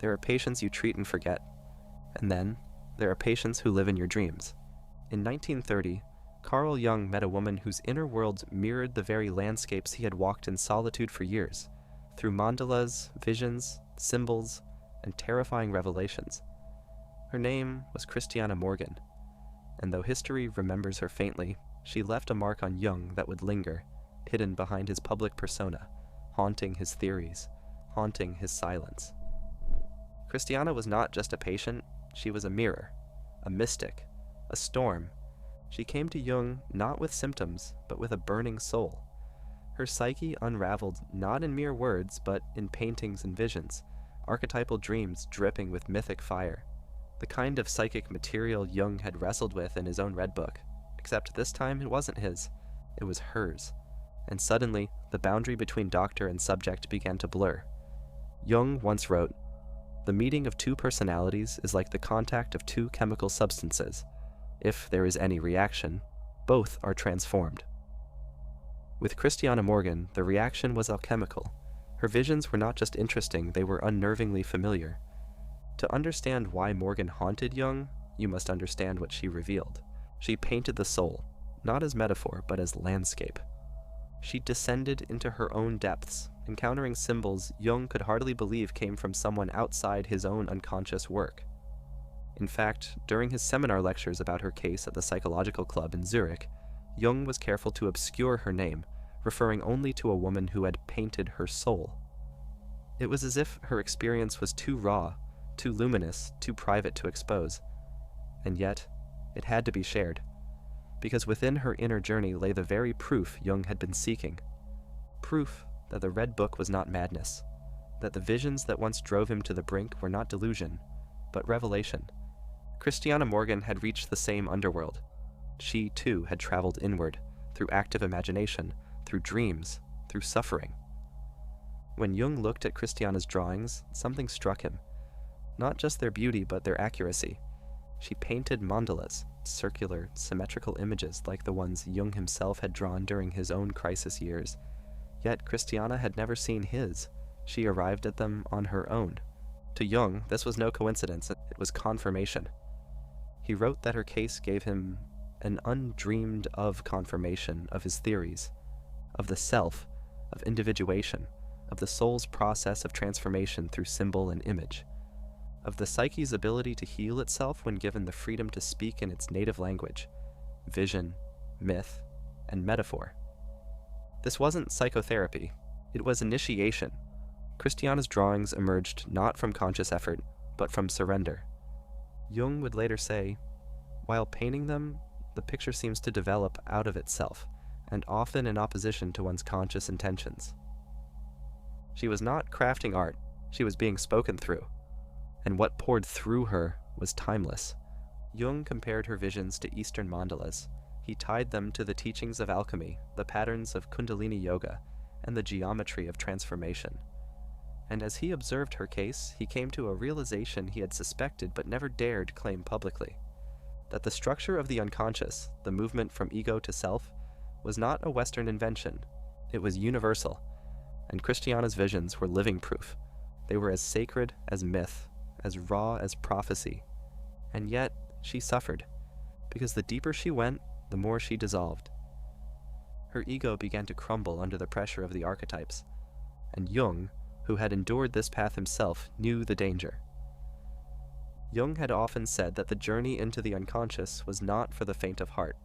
There are patients you treat and forget. And then, there are patients who live in your dreams. In 1930, Carl Jung met a woman whose inner world mirrored the very landscapes he had walked in solitude for years, through mandalas, visions, symbols, and terrifying revelations. Her name was Christiana Morgan, and though history remembers her faintly, she left a mark on Jung that would linger, hidden behind his public persona, haunting his theories, haunting his silence. Christiana was not just a patient, she was a mirror, a mystic, a storm. She came to Jung not with symptoms, but with a burning soul. Her psyche unraveled not in mere words, but in paintings and visions, archetypal dreams dripping with mythic fire. The kind of psychic material Jung had wrestled with in his own Red Book, except this time it wasn't his, it was hers. And suddenly, the boundary between doctor and subject began to blur. Jung once wrote, "The meeting of two personalities is like the contact of two chemical substances. If there is any reaction, both are transformed." With Christiana Morgan, the reaction was alchemical. Her visions were not just interesting, they were unnervingly familiar. To understand why Morgan haunted Jung, you must understand what she revealed. She painted the soul, not as metaphor, but as landscape. She descended into her own depths, encountering symbols Jung could hardly believe came from someone outside his own unconscious work. In fact, during his seminar lectures about her case at the Psychological Club in Zurich, Jung was careful to obscure her name, referring only to a woman who had painted her soul. It was as if her experience was too raw, too luminous, too private to expose. And yet, it had to be shared, because within her inner journey lay the very proof Jung had been seeking. Proof that the Red Book was not madness, that the visions that once drove him to the brink were not delusion, but revelation. Christiana Morgan had reached the same underworld. She, too, had traveled inward, through active imagination, through dreams, through suffering. When Jung looked at Christiana's drawings, something struck him. Not just their beauty, but their accuracy. She painted mandalas, circular, symmetrical images like the ones Jung himself had drawn during his own crisis years. Yet Christiana had never seen his. She arrived at them on her own. To Jung, this was no coincidence, it was confirmation. He wrote that her case gave him an undreamed-of confirmation of his theories, of the self, of individuation, of the soul's process of transformation through symbol and image, of the psyche's ability to heal itself when given the freedom to speak in its native language, vision, myth, and metaphor. This wasn't psychotherapy, it was initiation. Christiana's drawings emerged not from conscious effort, but from surrender. Jung would later say, "While painting them, the picture seems to develop out of itself, and often in opposition to one's conscious intentions." She was not crafting art, she was being spoken through, and what poured through her was timeless. Jung compared her visions to Eastern mandalas. He tied them to the teachings of alchemy, the patterns of Kundalini yoga, and the geometry of transformation. And as he observed her case, he came to a realization he had suspected but never dared claim publicly. That the structure of the unconscious, the movement from ego to self, was not a Western invention. It was universal. And Christiana's visions were living proof. They were as sacred as myth, as raw as prophecy. And yet, she suffered, because the deeper she went, the more she dissolved. Her ego began to crumble under the pressure of the archetypes, and Jung, who had endured this path himself, knew the danger. Jung had often said that the journey into the unconscious was not for the faint of heart.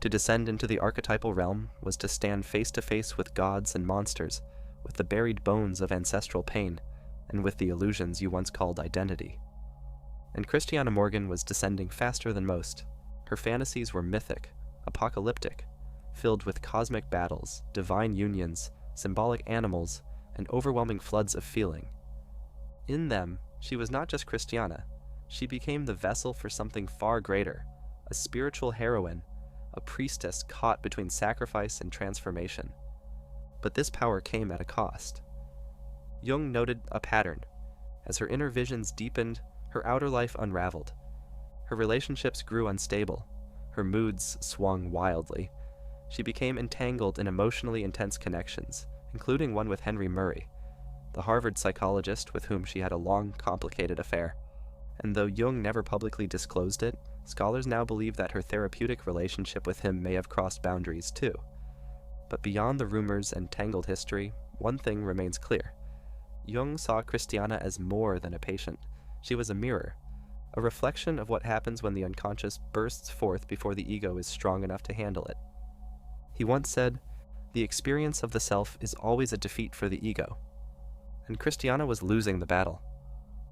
To descend into the archetypal realm was to stand face to face with gods and monsters, with the buried bones of ancestral pain, and with the illusions you once called identity. And Christiana Morgan was descending faster than most. Her fantasies were mythic, apocalyptic, filled with cosmic battles, divine unions, symbolic animals, and overwhelming floods of feeling. In them, she was not just Christiana. She became the vessel for something far greater, a spiritual heroine, a priestess caught between sacrifice and transformation. But this power came at a cost. Jung noted a pattern. As her inner visions deepened, her outer life unraveled. Her relationships grew unstable. Her moods swung wildly. She became entangled in emotionally intense connections, including one with Henry Murray. the Harvard psychologist with whom she had a long, complicated affair. And though Jung never publicly disclosed it, scholars now believe that her therapeutic relationship with him may have crossed boundaries too. But beyond the rumors and tangled history, one thing remains clear. Jung saw Christiana as more than a patient. She was a mirror, a reflection of what happens when the unconscious bursts forth before the ego is strong enough to handle it. He once said, "The experience of the self is always a defeat for the ego." And Christiana was losing the battle.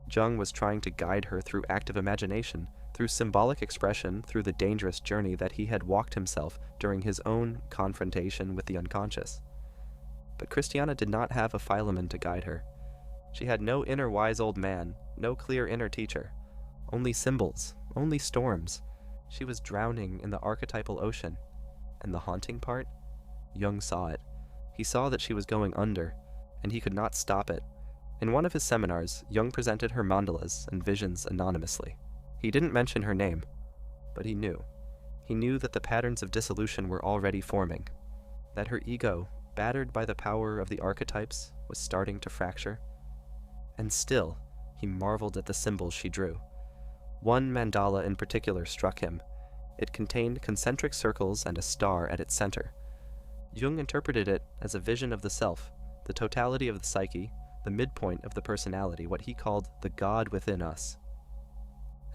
Jung was trying to guide her through active imagination, through symbolic expression, through the dangerous journey that he had walked himself during his own confrontation with the unconscious. But Christiana did not have a Philemon to guide her. She had no inner wise old man, no clear inner teacher. Only symbols, only storms. She was drowning in the archetypal ocean. And the haunting part? Jung saw it. He saw that she was going under, and he could not stop it. In one of his seminars, Jung presented her mandalas and visions anonymously. He didn't mention her name, but he knew. He knew that the patterns of dissolution were already forming, that her ego, battered by the power of the archetypes, was starting to fracture. And still, he marveled at the symbols she drew. One mandala in particular struck him. It contained concentric circles and a star at its center. Jung interpreted it as a vision of the self, the totality of the psyche, the midpoint of the personality, what he called the God within us.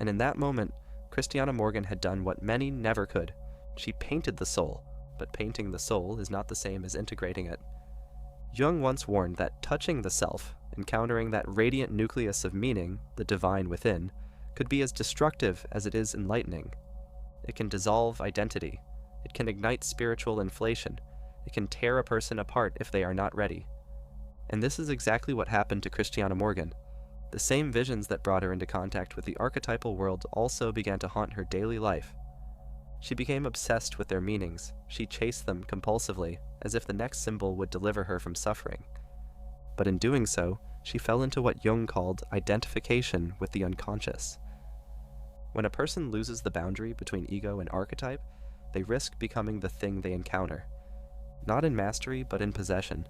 And in that moment, Christiana Morgan had done what many never could. She painted the soul, but painting the soul is not the same as integrating it. Jung once warned that touching the self, encountering that radiant nucleus of meaning, the divine within, could be as destructive as it is enlightening. It can dissolve identity. It can ignite spiritual inflation. It can tear a person apart if they are not ready. And this is exactly what happened to Christiana Morgan. The same visions that brought her into contact with the archetypal world also began to haunt her daily life. She became obsessed with their meanings. She chased them compulsively, as if the next symbol would deliver her from suffering. But in doing so, she fell into what Jung called identification with the unconscious. When a person loses the boundary between ego and archetype, they risk becoming the thing they encounter. Not in mastery, but in possession.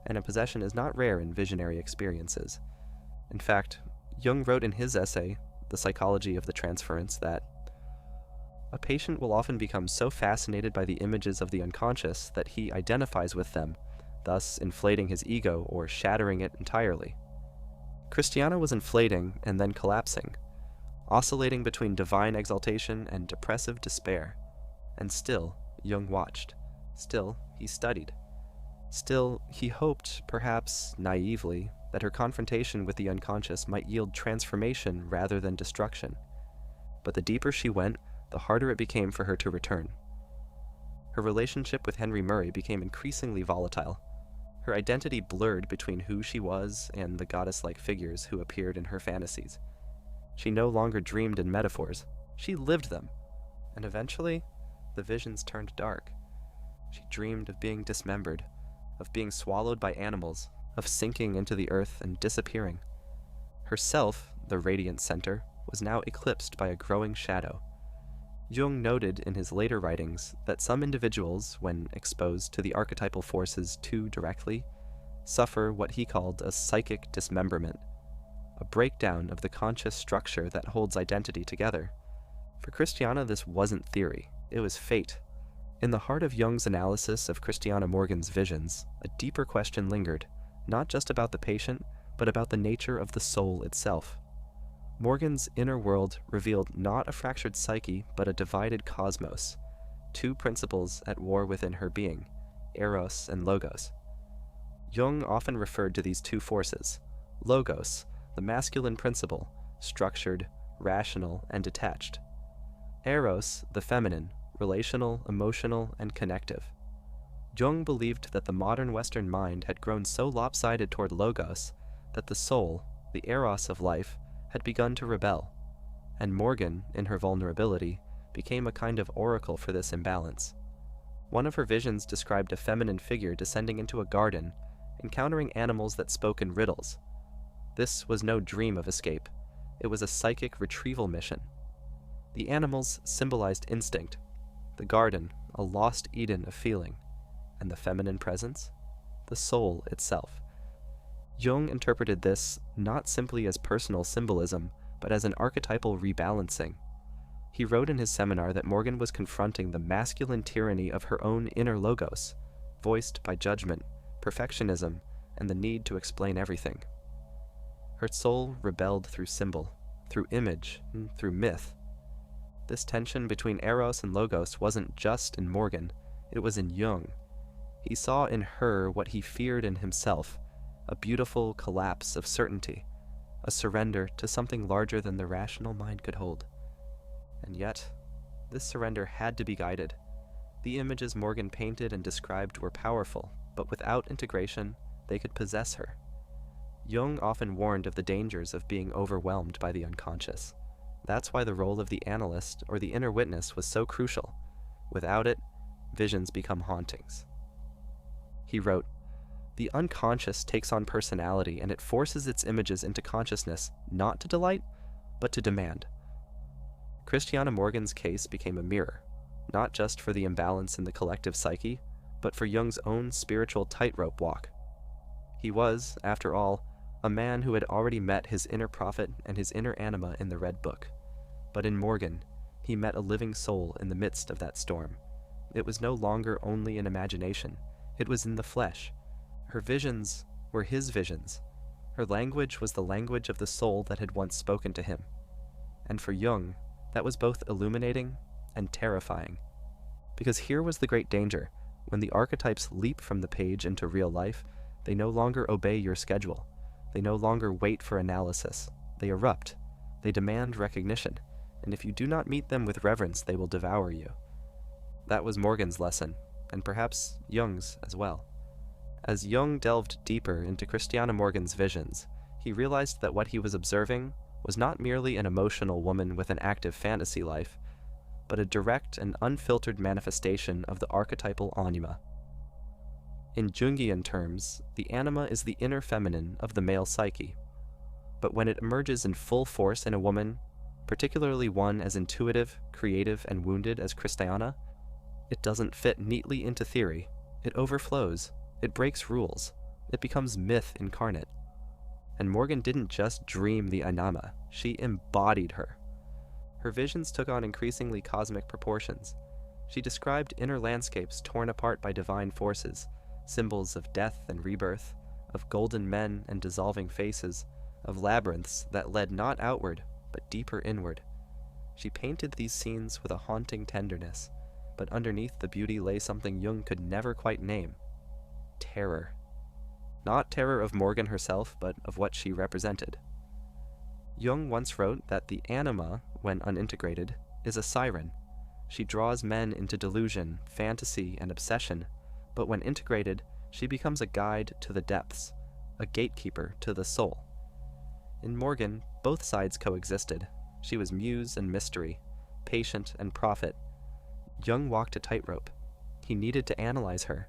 And a possession is not rare in visionary experiences. In fact, Jung wrote in his essay, The Psychology of the Transference, that a patient will often become so fascinated by the images of the unconscious that he identifies with them, thus inflating his ego or shattering it entirely. Christiana was inflating and then collapsing, oscillating between divine exaltation and depressive despair. And still, Jung watched. Still, he studied. Still, he hoped, perhaps naively, that her confrontation with the unconscious might yield transformation rather than destruction. But the deeper she went, the harder it became for her to return. Her relationship with Henry Murray became increasingly volatile. Her identity blurred between who she was and the goddess-like figures who appeared in her fantasies. She no longer dreamed in metaphors. She lived them. And eventually, the visions turned dark. She dreamed of being dismembered, of being swallowed by animals, of sinking into the earth and disappearing. Herself, the radiant center, was now eclipsed by a growing shadow. Jung noted in his later writings that some individuals, when exposed to the archetypal forces too directly, suffer what he called a psychic dismemberment, a breakdown of the conscious structure that holds identity together. For Christiana, this wasn't theory, it was fate. In the heart of Jung's analysis of Christiana Morgan's visions, a deeper question lingered, not just about the patient, but about the nature of the soul itself. Morgan's inner world revealed not a fractured psyche, but a divided cosmos, two principles at war within her being, Eros and Logos. Jung often referred to these two forces. Logos, the masculine principle, structured, rational, and detached. Eros, the feminine, relational, emotional, and connective. Jung believed that the modern Western mind had grown so lopsided toward Logos that the soul, the Eros of life, had begun to rebel, and Morgan, in her vulnerability, became a kind of oracle for this imbalance. One of her visions described a feminine figure descending into a garden, encountering animals that spoke in riddles. This was no dream of escape. It was a psychic retrieval mission. The animals symbolized instinct, the garden, a lost Eden of feeling, and the feminine presence, the soul itself. Jung interpreted this not simply as personal symbolism, but as an archetypal rebalancing. He wrote in his seminar that Morgan was confronting the masculine tyranny of her own inner logos, voiced by judgment, perfectionism, and the need to explain everything. Her soul rebelled through symbol, through image, and through myth. This tension between Eros and Logos wasn't just in Morgan, it was in Jung. He saw in her what he feared in himself, a beautiful collapse of certainty, a surrender to something larger than the rational mind could hold. And yet, this surrender had to be guided. The images Morgan painted and described were powerful, but without integration, they could possess her. Jung often warned of the dangers of being overwhelmed by the unconscious. That's why the role of the analyst or the inner witness was so crucial. Without it, visions become hauntings. He wrote, "The unconscious takes on personality and it forces its images into consciousness, not to delight, but to demand." Christiana Morgan's case became a mirror, not just for the imbalance in the collective psyche, but for Jung's own spiritual tightrope walk. He was, after all, a man who had already met his inner prophet and his inner anima in the Red Book. But in Morgan, he met a living soul in the midst of that storm. It was no longer only an imagination, it was in the flesh. Her visions were his visions. Her language was the language of the soul that had once spoken to him. And for Jung, that was both illuminating and terrifying. Because here was the great danger. When the archetypes leap from the page into real life, they no longer obey your schedule. They no longer wait for analysis. They erupt. They demand recognition. And if you do not meet them with reverence, they will devour you. That was Morgan's lesson, and perhaps Jung's as well. As Jung delved deeper into Christiana Morgan's visions, he realized that what he was observing was not merely an emotional woman with an active fantasy life, but a direct and unfiltered manifestation of the archetypal Anima. In Jungian terms, the Anima is the inner feminine of the male psyche. But when it emerges in full force in a woman, particularly one as intuitive, creative, and wounded as Christiana, it doesn't fit neatly into theory. It overflows. It breaks rules. It becomes myth incarnate. And Morgan didn't just dream the Anima, she embodied her. Her visions took on increasingly cosmic proportions. She described inner landscapes torn apart by divine forces, symbols of death and rebirth, of golden men and dissolving faces, of labyrinths that led not outward, but deeper inward. She painted these scenes with a haunting tenderness, but underneath the beauty lay something Jung could never quite name: terror. Not terror of Morgan herself, but of what she represented. Jung once wrote that the Anima, when unintegrated, is a siren. She draws men into delusion, fantasy, and obsession, but when integrated, she becomes a guide to the depths, a gatekeeper to the soul. In Morgan, both sides coexisted. She was muse and mystery, patient and prophet. Jung walked a tightrope. He needed to analyze her,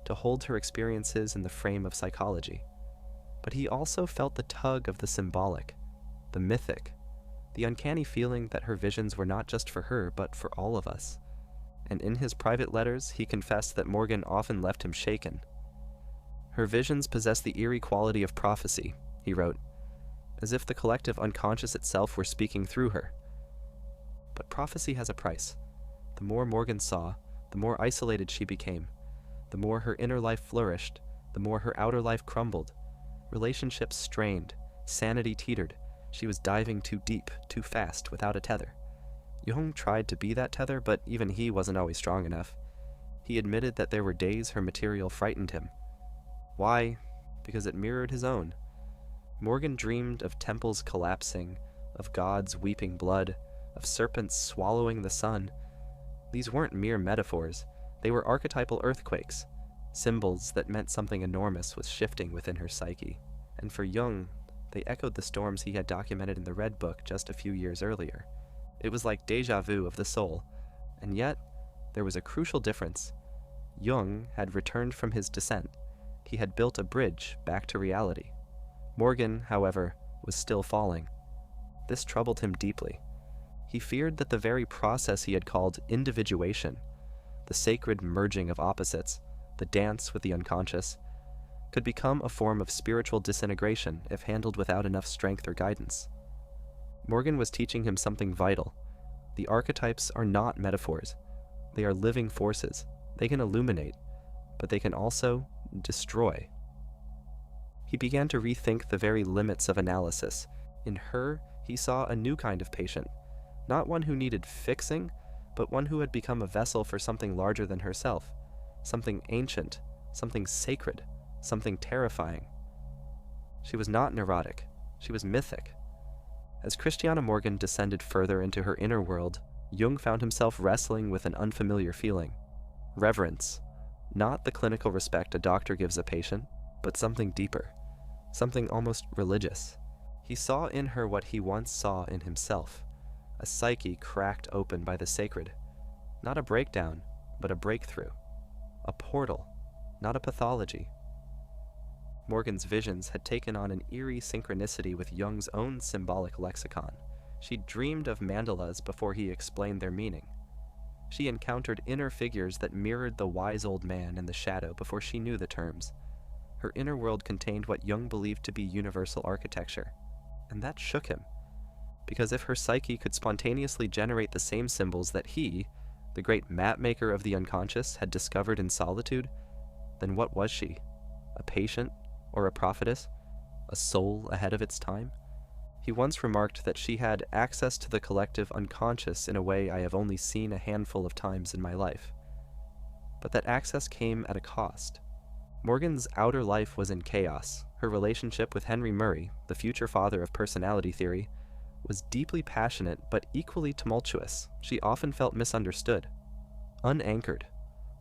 to hold her experiences in the frame of psychology. But he also felt the tug of the symbolic, the mythic, the uncanny feeling that her visions were not just for her, but for all of us. And in his private letters, he confessed that Morgan often left him shaken. Her visions possess the eerie quality of prophecy, he wrote, as if the collective unconscious itself were speaking through her. But prophecy has a price. The more Morgan saw, the more isolated she became. The more her inner life flourished, the more her outer life crumbled. Relationships strained, sanity teetered. She was diving too deep, too fast, without a tether. Jung tried to be that tether, but even he wasn't always strong enough. He admitted that there were days her material frightened him. Why? Because it mirrored his own. Morgan dreamed of temples collapsing, of gods weeping blood, of serpents swallowing the sun. These weren't mere metaphors. They were archetypal earthquakes, symbols that meant something enormous was shifting within her psyche. And for Jung, they echoed the storms he had documented in the Red Book just a few years earlier. It was like déjà vu of the soul. And yet, there was a crucial difference. Jung had returned from his descent. He had built a bridge back to reality. Morgan, however, was still falling. This troubled him deeply. He feared that the very process he had called individuation, the sacred merging of opposites, the dance with the unconscious, could become a form of spiritual disintegration if handled without enough strength or guidance. Morgan was teaching him something vital. The archetypes are not metaphors. They are living forces. They can illuminate, but they can also destroy. He began to rethink the very limits of analysis. In her, he saw a new kind of patient, not one who needed fixing, but one who had become a vessel for something larger than herself, something ancient, something sacred, something terrifying. She was not neurotic. She was mythic. As Christiana Morgan descended further into her inner world, Jung found himself wrestling with an unfamiliar feeling. Reverence. Not the clinical respect a doctor gives a patient, but something deeper. Something almost religious. He saw in her what he once saw in himself. A psyche cracked open by the sacred. Not a breakdown, but a breakthrough. A portal, not a pathology. Morgan's visions had taken on an eerie synchronicity with Jung's own symbolic lexicon. She dreamed of mandalas before he explained their meaning. She encountered inner figures that mirrored the wise old man in the shadow before she knew the terms. Her inner world contained what Jung believed to be universal architecture, and that shook him. Because if her psyche could spontaneously generate the same symbols that he, the great mapmaker of the unconscious, had discovered in solitude, then what was she? A patient or a prophetess? A soul ahead of its time? He once remarked that she had access to the collective unconscious in a way I have only seen a handful of times in my life. But that access came at a cost. Morgan's outer life was in chaos. Her relationship with Henry Murray, the future father of personality theory, was deeply passionate but equally tumultuous. She often felt misunderstood, unanchored,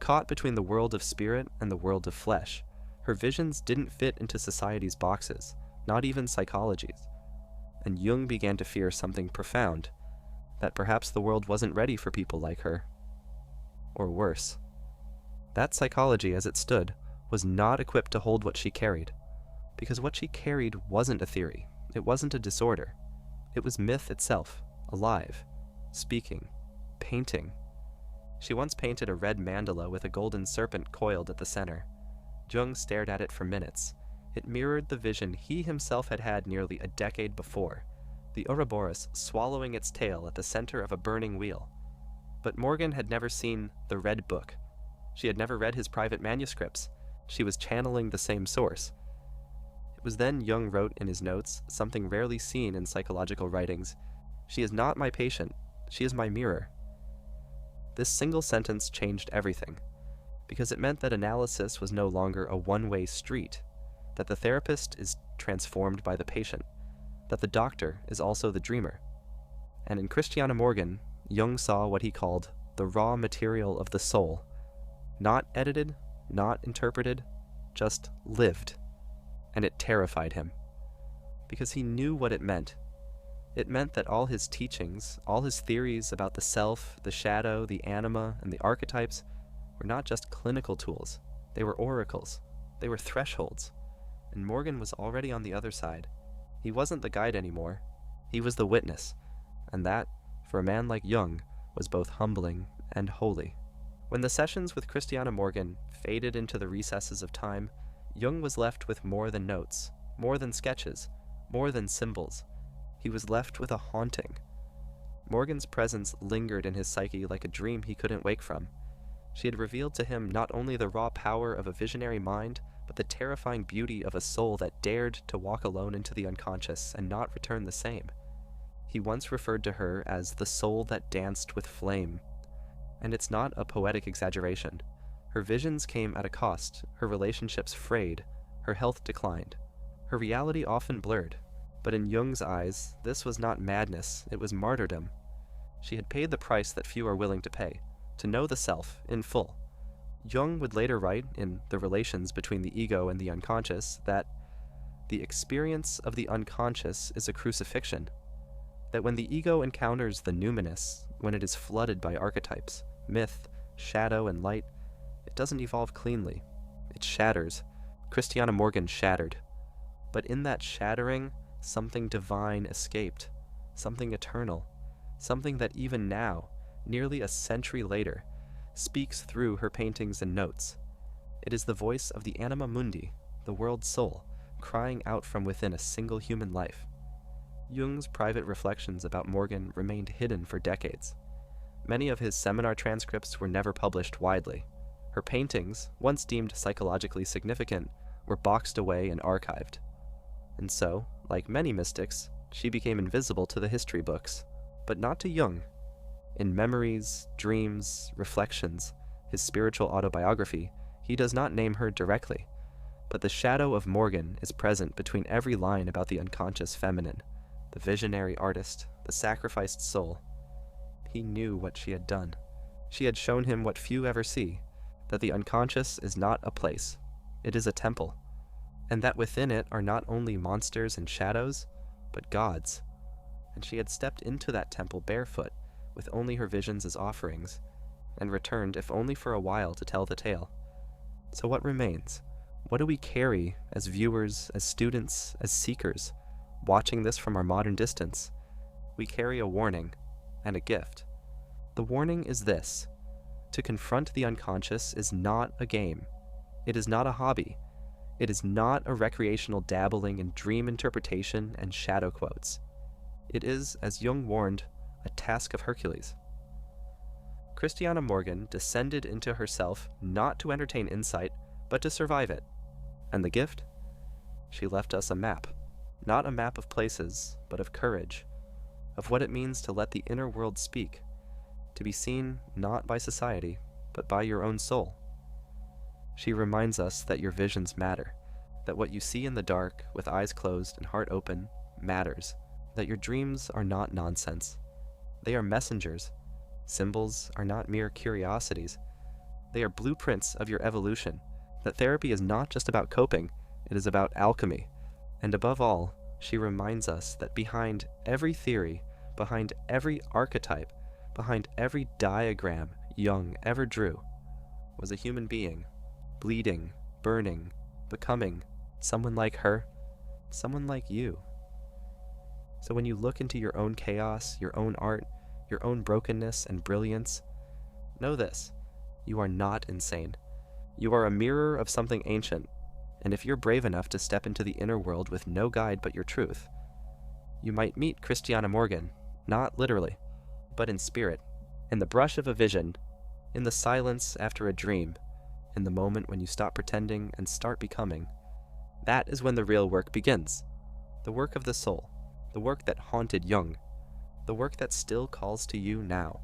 caught between the world of spirit and the world of flesh. Her visions didn't fit into society's boxes, not even psychology's. And Jung began to fear something profound, that perhaps the world wasn't ready for people like her. Or worse. That psychology, as it stood, was not equipped to hold what she carried, because what she carried wasn't a theory, it wasn't a disorder. It was myth itself, alive, speaking, painting. She once painted a red mandala with a golden serpent coiled at the center. Jung stared at it for minutes. It mirrored the vision he himself had had nearly a decade before, the Ouroboros swallowing its tail at the center of a burning wheel. But Morgan had never seen the Red Book. She had never read his private manuscripts. She was channeling the same source. It was then Jung wrote in his notes something rarely seen in psychological writings. She is not my patient. She is my mirror. This single sentence changed everything, because it meant that analysis was no longer a one-way street, that the therapist is transformed by the patient, that the doctor is also the dreamer. And in Christiana Morgan, Jung saw what he called the raw material of the soul, not edited, not interpreted, just lived. And it terrified him, because he knew what it meant. It meant that all his teachings, all his theories about the self, the shadow, the anima, and the archetypes were not just clinical tools. They were oracles. They were thresholds. And Morgan was already on the other side. He wasn't the guide anymore. He was the witness. And that, for a man like Jung, was both humbling and holy. When the sessions with Christiana Morgan faded into the recesses of time, Jung was left with more than notes, more than sketches, more than symbols. He was left with a haunting. Morgan's presence lingered in his psyche like a dream he couldn't wake from. She had revealed to him not only the raw power of a visionary mind, but the terrifying beauty of a soul that dared to walk alone into the unconscious and not return the same. He once referred to her as the soul that danced with flame. And it's not a poetic exaggeration. Her visions came at a cost, her relationships frayed, her health declined. Her reality often blurred. But in Jung's eyes, this was not madness, it was martyrdom. She had paid the price that few are willing to pay, to know the self in full. Jung would later write, in The Relations Between the Ego and the Unconscious, that the experience of the unconscious is a crucifixion, that when the ego encounters the numinous, when it is flooded by archetypes, myth, shadow, and light, it doesn't evolve cleanly. It shatters. Christiana Morgan shattered. But in that shattering, something divine escaped, something eternal, something that even now, nearly a century later, speaks through her paintings and notes. It is the voice of the Anima Mundi, the world's soul, crying out from within a single human life. Jung's private reflections about Morgan remained hidden for decades. Many of his seminar transcripts were never published widely. Her paintings, once deemed psychologically significant, were boxed away and archived. And so, like many mystics, she became invisible to the history books, but not to Jung. In Memories, Dreams, Reflections, his spiritual autobiography, he does not name her directly, but the shadow of Morgan is present between every line about the unconscious feminine, the visionary artist, the sacrificed soul. He knew what she had done. She had shown him what few ever see, that the unconscious is not a place, it is a temple, and that within it are not only monsters and shadows, but gods. And she had stepped into that temple barefoot, with only her visions as offerings, and returned if only for a while to tell the tale. So what remains? What do we carry as viewers, as students, as seekers, watching this from our modern distance? We carry a warning and a gift. The warning is this: to confront the unconscious is not a game. It is not a hobby. It is not a recreational dabbling in dream interpretation and shadow quotes. It is, as Jung warned, a task of Hercules. Christiana Morgan descended into herself not to entertain insight, but to survive it. And the gift? She left us a map. Not a map of places, but of courage, of what it means to let the inner world speak, to be seen not by society, but by your own soul. She reminds us that your visions matter, that what you see in the dark, with eyes closed and heart open, matters, that your dreams are not nonsense. They are messengers. Symbols are not mere curiosities. They are blueprints of your evolution, that therapy is not just about coping, it is about alchemy. And above all, she reminds us that behind every theory, behind every archetype, behind every diagram Jung ever drew, was a human being, bleeding, burning, becoming someone like her, someone like you. So when you look into your own chaos, your own art, your own brokenness and brilliance, know this: you are not insane. You are a mirror of something ancient, and if you're brave enough to step into the inner world with no guide but your truth, you might meet Christiana Morgan, not literally, but in spirit, in the brush of a vision, in the silence after a dream, in the moment when you stop pretending and start becoming. That is when the real work begins. The work of the soul, the work that haunted Jung, the work that still calls to you now.